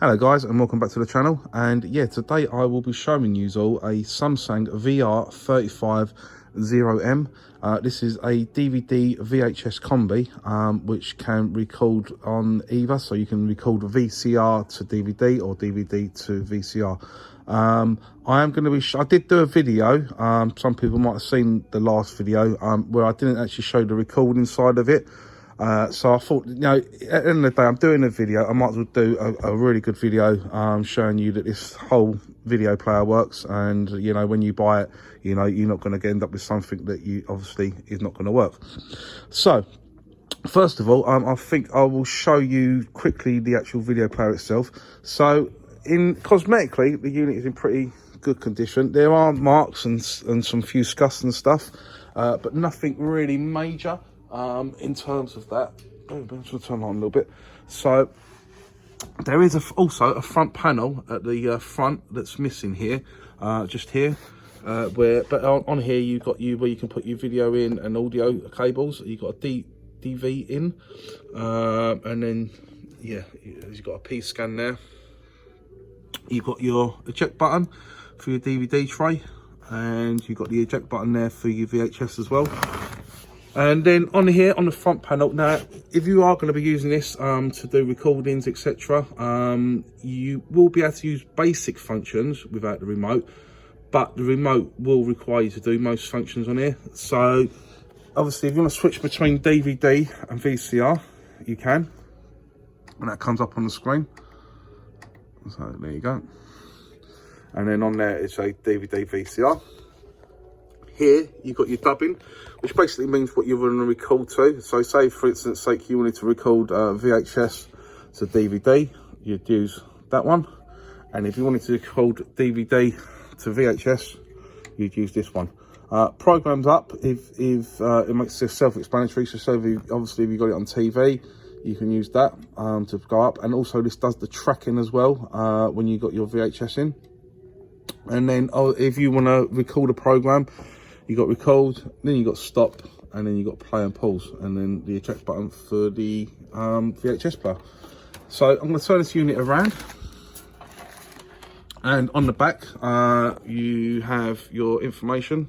Hello guys, and welcome back to the channel. And yeah, today I will be showing you all a Samsung VR350M. This is a DVD VHS Combi, which can record on either, so you can record VCR to DVD or DVD to VCR. I am going to be I did do a video, some people might have seen the last video, where I didn't actually show the recording side of it. So I thought, you know, at the end of the day, I'm doing a video, I might as well do a really good video showing you that this whole video player works. And, you know, when you buy it, you know, you're not going to end up with something that you obviously is not going to work. So, first of all, I think I will show you quickly the actual video player itself. So, cosmetically, the unit is in pretty good condition. There are marks and some few scuffs and stuff, but nothing really major. In terms of that, I'm just going to turn on a little bit. So there is also a front panel at the front that's missing here, just here, but on here you've got where you can put your video in and audio cables. You've got a DV in, and then yeah, you've got a P scan there. You've got your eject button for your DVD tray, and you've got the eject button there for your VHS as well. And then on here, on the front panel, now, if you are going to be using this to do recordings, etc., you will be able to use basic functions without the remote, but the remote will require you to do most functions on here. So, obviously, if you want to switch between DVD and VCR, you can, and that comes up on the screen. So, there you go. And then on there, it's a DVD VCR. Here you've got your dubbing, which basically means what you're going to record to. So say for instance sake you wanted to record VHS to DVD, you'd use that one, and if you wanted to record DVD to VHS, you'd use this one. Programs up, if it makes it self-explanatory. So obviously if you've got it on TV, you can use that to go up, and also this does the tracking as well when you got your VHS in. And then if you want to record a program, you got record, then you got stop, and then you got play and pause, and then the eject button for the VHS player. So I'm going to turn this unit around, and on the back you have your information,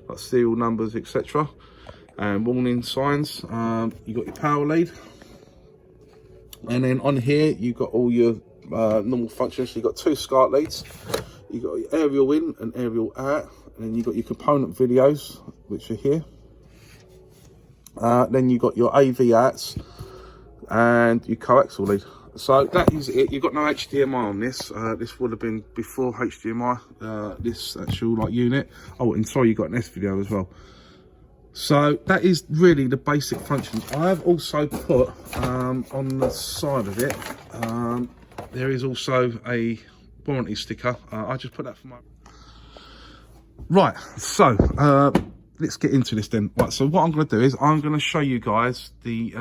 like serial numbers, etc., and warning signs. You got your power lead, and then on here you got all your normal functions. So you got two SCART leads, you got your aerial in and aerial out. And then you've got your component videos, which are here. Then you've got your AV outs and your coaxial lead. So that is it. You've got no HDMI on this. This would have been before HDMI, this actual like unit. Oh, and sorry, you got an S video as well. So that is really the basic functions. I have also put on the side of it, there is also a warranty sticker. I just put that for my... Right, so let's get into this then. Right, so what I'm going to do is I'm going to show you guys the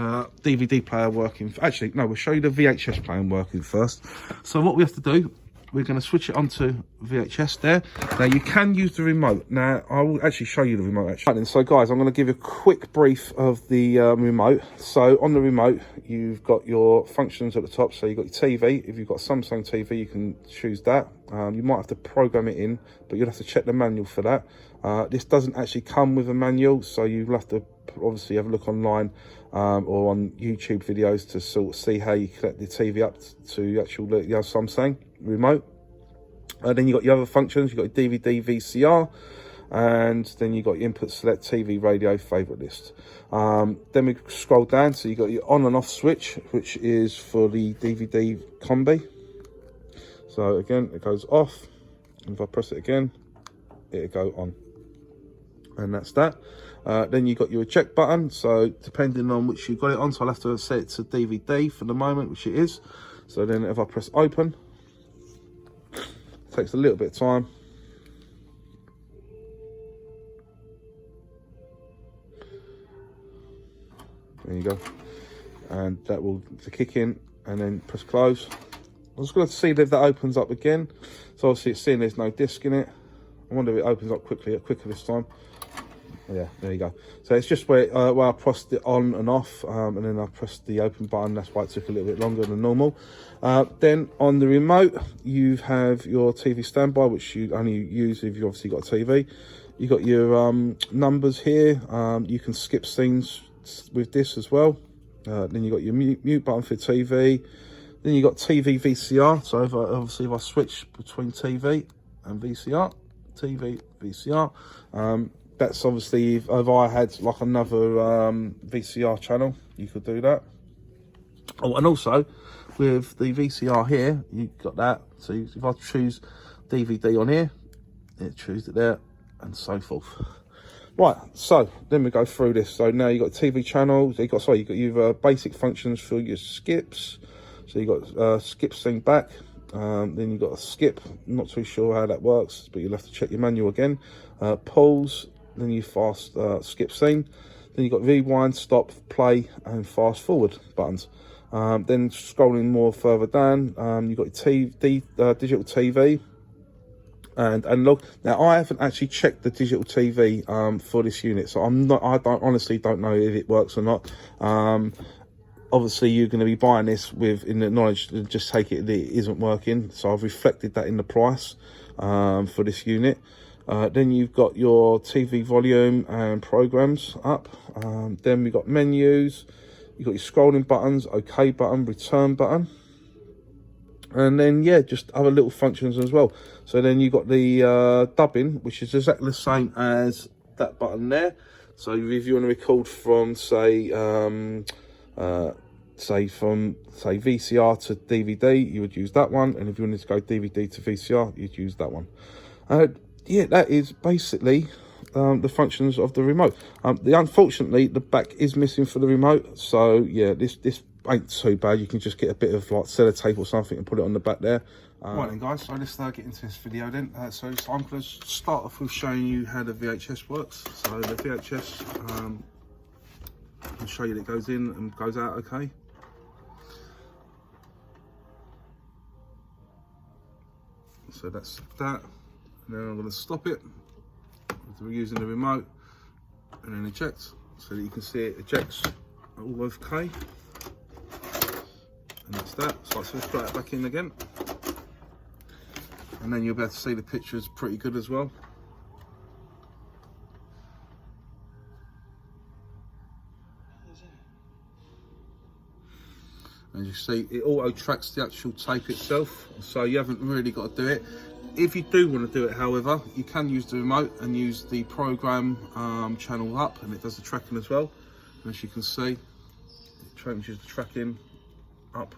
DVD player working. Actually, no, we'll show you the VHS player working first. So what we have to do, we're going to switch it onto VHS there. Now you can use the remote. Now I will actually show you the remote actually. Right then, so guys, I'm going to give you a quick brief of the remote. So on the remote, you've got your functions at the top. So you've got your TV. If you've got Samsung TV, you can choose that. You might have to program it in, but you'll have to check the manual for that. This doesn't actually come with a manual, so you'll have to obviously have a look online or on YouTube videos to sort of see how you connect the TV up to the actual Samsung remote. Then you've got your other functions. You've got your DVD, VCR, and then you've got your input select, TV, radio, favorite list. Then we scroll down, so you've got your on and off switch, which is for the DVD Combi. So again, it goes off, and if I press it again, it'll go on, and that's that. Then you got your eject button, so depending on which you've got it on, so I'll have to set it to DVD for the moment, which it is. So then if I press open, it takes a little bit of time. There you go, and that will kick in, and then press close. I'm just going to see if that opens up again. So obviously it's saying there's no disc in it. I wonder if it opens up quicker this time. Yeah, there you go. So it's just where I pressed it on and off, and then I pressed the open button. That's why it took a little bit longer than normal. Then on the remote, you have your TV standby, which you only use if you obviously got a TV. You got your numbers here. You can skip scenes with this as well. Then you got your mute button for TV. Then you got TV VCR. So if I switch between TV and VCR, TV VCR. That's obviously if I had like another VCR channel, you could do that. Oh, and also with the VCR here, you've got that. So if I choose DVD on here, it chooses it there, and so forth. Right, so then we go through this. So now you've got TV channels. You've got your basic functions for your skips. So you've got skip scene back. Then you've got a skip. I'm not too sure how that works, but you'll have to check your manual again. Pause. Then you fast skip scene. Then you've got rewind, stop, play, and fast forward buttons. Then scrolling more further down, you've got your digital TV and analog. Now I haven't actually checked the digital TV for this unit, so I honestly don't know if it works or not. Obviously you're going to be buying this in the knowledge to just take it that it isn't working, so I've reflected that in the price for this unit. Then you've got your TV volume and programs up. Then we've got menus. You've got your scrolling buttons, OK button, return button. And then, yeah, just other little functions as well. So then you've got the dubbing, which is exactly the same as that button there. So if you want to record from, say VCR to DVD, you would use that one. And if you wanted to go DVD to VCR, you'd use that one. Yeah, that is basically the functions of the remote. Unfortunately, the back is missing for the remote. So yeah, this ain't too bad. You can just get a bit of like sellotape or something and put it on the back there. Right then guys, so let's get into this video then. So I'm going to start off with showing you how the VHS works. So the VHS, I'll show you that it goes in and goes out okay. So that's that. And then I'm going to stop it. We're using the remote and then eject, so that you can see it ejects all okay. And that's that. So let's put that back in again. And then you'll be able to see the pictures pretty good as well. And you see it auto tracks the actual tape itself, so you haven't really got to do it. If you do want to do it, however, you can use the remote and use the program channel up, and it does the tracking as well. And as you can see, it changes the tracking up,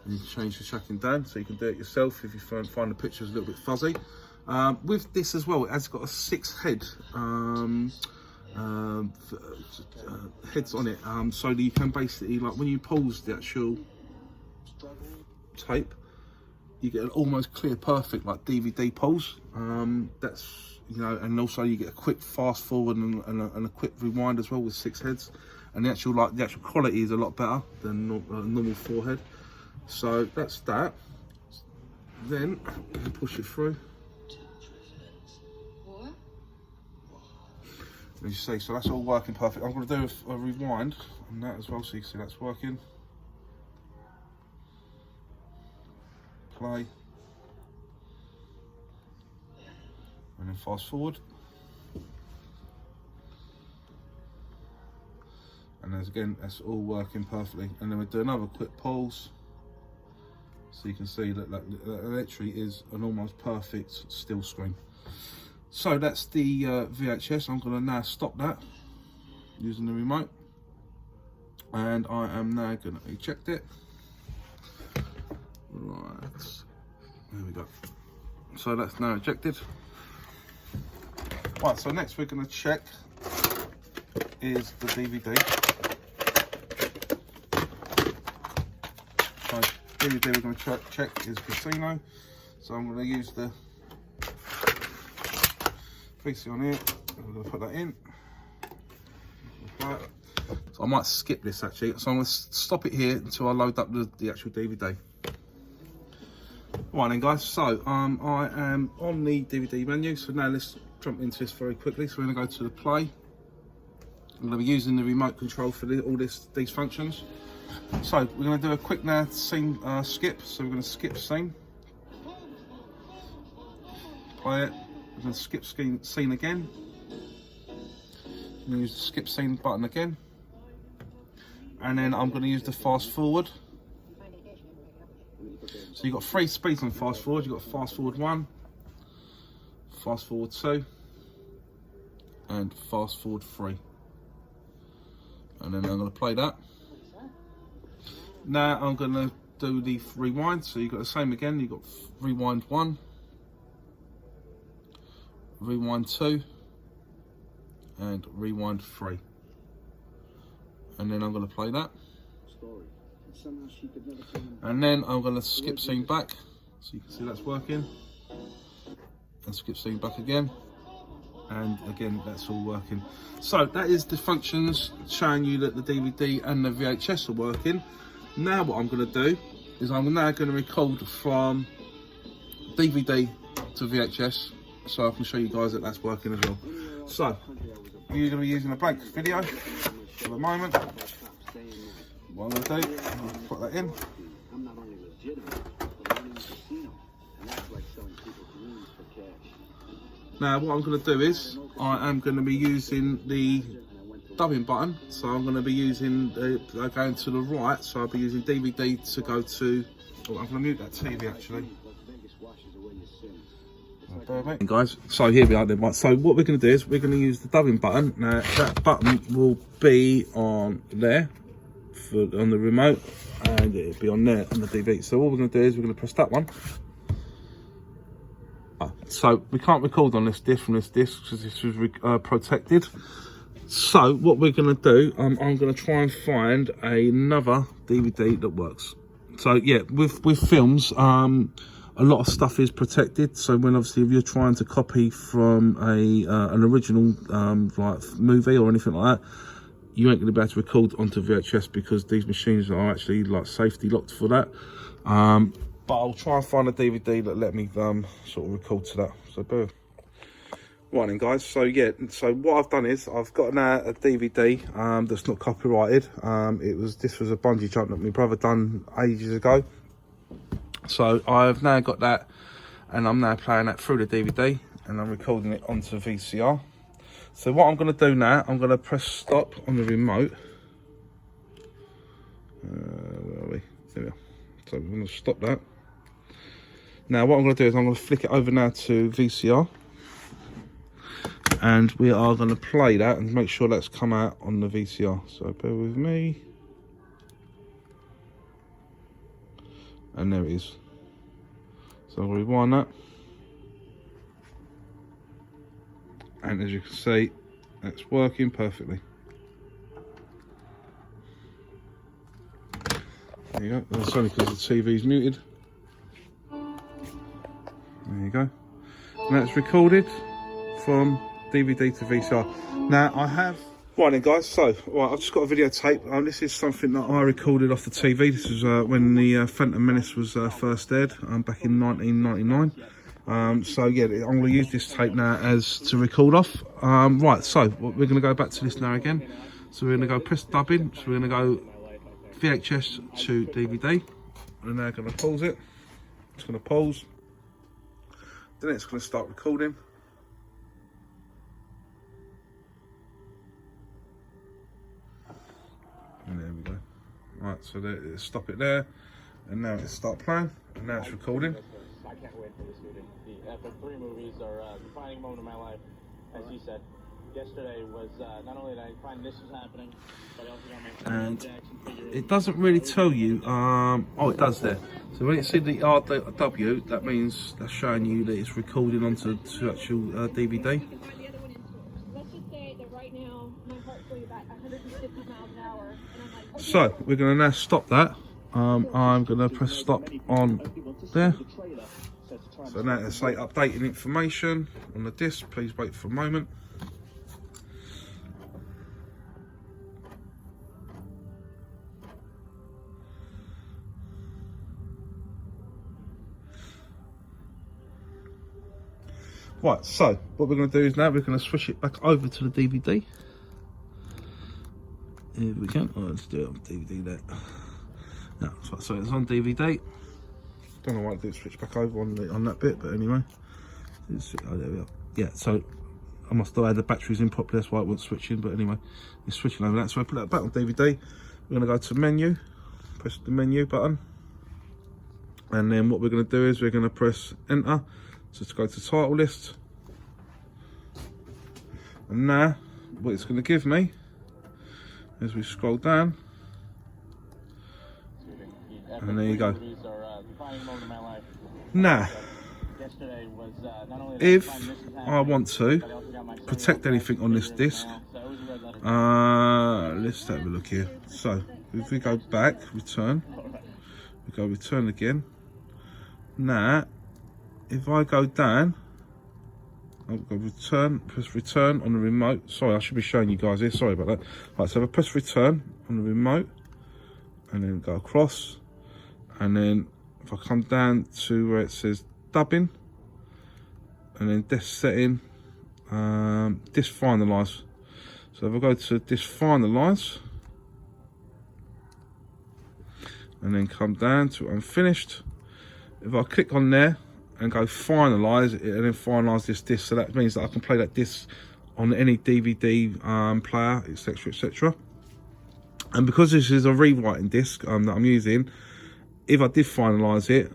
and you can change the tracking down, so you can do it yourself if you find the pictures a little bit fuzzy. With this as well, it has got a 6 head heads on it, so that you can basically, like when you pause the actual tape, you get an almost clear, perfect like DVD pause. That's, you know, and also you get a quick fast forward and a quick rewind as well with 6 heads. And the actual quality is a lot better than normal 4 head. So that's that. Then you push it through. As you see, so that's all working perfect. I'm going to do a rewind on that as well, so you can see that's working. Play, and then fast forward, and as again, that's all working perfectly. And then we do another quick pause, so you can see that literally is an almost perfect still screen. So that's the VHS. I'm going to now stop that using the remote, and I am now going to eject it. Right, there we go. So that's now ejected. Right, so next we're going to check is the DVD. So DVD we're going to check is Casino. So I'm going to use the VC on here. I'm going to put that in. Right. So I might skip this actually. So I'm going to stop it here until I load up the actual DVD. Right then guys, so I am on the DVD menu, so now let's jump into this very quickly. So we're going to go to the play, I'm going to be using the remote control for these functions. So we're going to do a quick now scene skip. So we're going to skip scene. Play it. We're going to skip scene again. I'm going to use the skip scene button again. And then I'm going to use the fast forward. So you've got 3 speeds on fast forward. You've got fast forward 1, fast forward 2, and fast forward 3. And then I'm going to play that. Now I'm going to do the rewind. So you've got the same again. You've got rewind 1, rewind 2, and rewind 3. And then I'm going to play that. And then I'm going to skip scene back. So you can see that's working. And skip scene back again. And again, that's all working. So that is the functions showing you that the DVD and the VHS are working. Now what I'm going to do is I'm now going to record from DVD to VHS, so I can show you guys that that's working as well. So you're going to be using a blank video for the moment. What I'm going to do, I'm going to put that in. Now what I'm going to do is I am going to be using the dubbing button, so I'm going to be using going to the right, so I'll be using DVD to go to. Oh, I'm going to mute that TV actually. And guys, so here we are then. Right, so what we're going to do is we're going to use the dubbing button. Now that button will be on there on the remote, and it'll be on there on the DVD. So what we're going to do is we're going to press that one. So we can't record on this disc from this disc because this was protected. So what we're going to do, I'm going to try and find another DVD that works. So yeah, with films, a lot of stuff is protected. So when obviously if you're trying to copy from an original like movie or anything like that, you ain't going to be able to record onto VHS because these machines are actually like safety locked for that. But I'll try and find a DVD that let me sort of record to that. So boom. Right then guys, so yeah, so what I've done is I've got now a DVD that's not copyrighted. This was a bungee jump that my brother done ages ago. So I've now got that, and I'm now playing that through the DVD, and I'm recording it onto VCR. So what I'm going to do now, I'm going to press stop on the remote. Where are we? There we are. So I'm going to stop that. Now what I'm going to do is I'm going to flick it over now to VCR. And we are going to play that and make sure that's come out on the VCR. So bear with me. And there it is. So I'll rewind that. And as you can see, that's working perfectly. There you go. That's only because the TV's muted. There you go. And that's recorded from DVD to VCR. Now I have. Right then guys, so right, I've just got a videotape. This is something that I recorded off the TV. This is when the Phantom Menace was first aired back in 1999. So yeah, I'm going to use this tape now as to record off. Right, so we're going to go back to this now again. So we're going to go press dubbing. So we're going to go VHS to DVD. We're now going to pause it. It's going to pause. Then it's going to start recording. And there we go. Right, so there, stop it there, and now it's start playing, and now it's recording. I can't wait for this movie. The Epic 3 movies are a defining moment in my life. As you said, yesterday was not only that I find this was happening, but I also got my and it doesn't really tell you. Oh, it does there. So when it's in the RW, that means that's showing you that it's recording onto actual DVD. So we're going to now stop that. I'm going to press stop on there. So now let's say updating information on the disc. Please wait for a moment. Right, so what we're going to do is now we're going to switch it back over to the DVD. If we can, let's do it on DVD there. No, so it's on DVD. Don't know why it didn't switch back over on that bit, but anyway. Oh, there we are. Yeah, so I must have had the batteries in properly, that's why it wasn't switching, but anyway, it's switching over that. So I put that back on DVD. We're gonna go to menu, press the menu button. And then what we're gonna do is we're gonna press enter. So to go to title list. And now, what it's gonna give me, as we scroll down, and there you go. Now, if I want to protect anything on this disc, let's have a look here. So, if we go back, return, we go return again. Now, if I go down, I'll go return, press return on the remote. Sorry, I should be showing you guys here, sorry about that. Right, so if I press return on the remote, and then go across, and then if I come down to where it says dubbing, and then disc setting, disc finalize. So if I go to disc finalize, and then come down to unfinished, if I click on there and go finalize it, and then finalize this disc, so that means that I can play that disc on any DVD player, etc, etc. And because this is a rewriting disc that I'm using, if I did finalize it,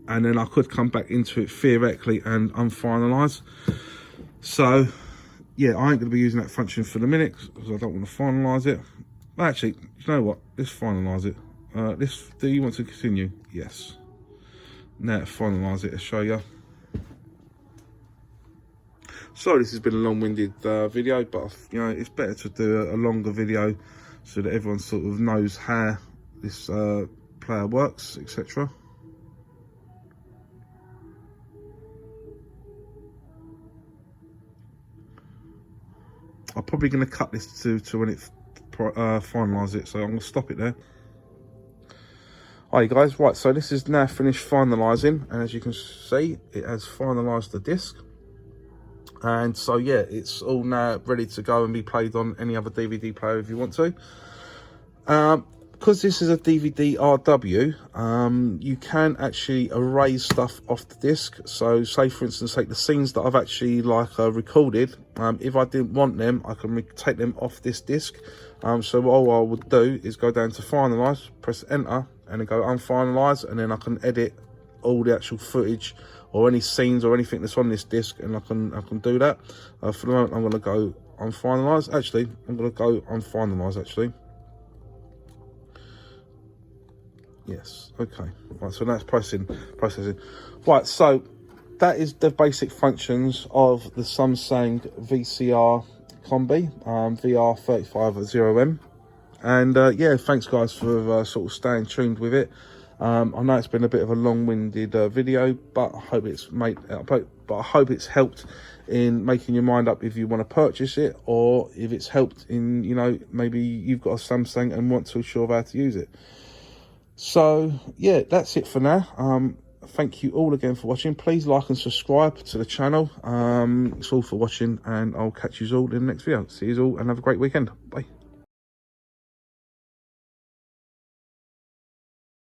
and then I could come back into it theoretically and unfinalize. So yeah, I ain't going to be using that function for the minute because I don't want to finalize it. Actually, you know what, let's finalize it. Do you want to continue? Yes. Now to finalise it, to show you. Sorry, this has been a long-winded video, but you know, it's better to do a longer video so that everyone sort of knows how this player works, etc. I'm probably going to cut this to when it finalises it, so I'm going to stop it there. Hi guys, right, so this is now finished finalising, and as you can see, it has finalised the disc. And so yeah, it's all now ready to go and be played on any other DVD player if you want to. Because this is a DVD RW, you can actually erase stuff off the disc. So say for instance, take the scenes that I've actually recorded, if I didn't want them, I can take them off this disc. So all I would do is go down to finalise, press enter, and then go unfinalise, and then I can edit all the actual footage or any scenes or anything that's on this disc, and I can do that. For the moment, I'm going to go unfinalise. Actually, I'm going to go unfinalise. Actually, yes. Okay. Right. So that's processing. Right. So that is the basic functions of the Samsung VCR Combi VR350M. And yeah, thanks guys for sort of staying tuned with it. I know it's been a bit of a long-winded video, but I hope it's helped in making your mind up if you want to purchase it, or if it's helped in, you know, maybe you've got a Samsung and want to sure how to use it. So yeah, that's it for now. Thank you all again for watching. Please like and subscribe to the channel. It's all for watching, and I'll catch you all in the next video. See you all and have a great weekend. Bye.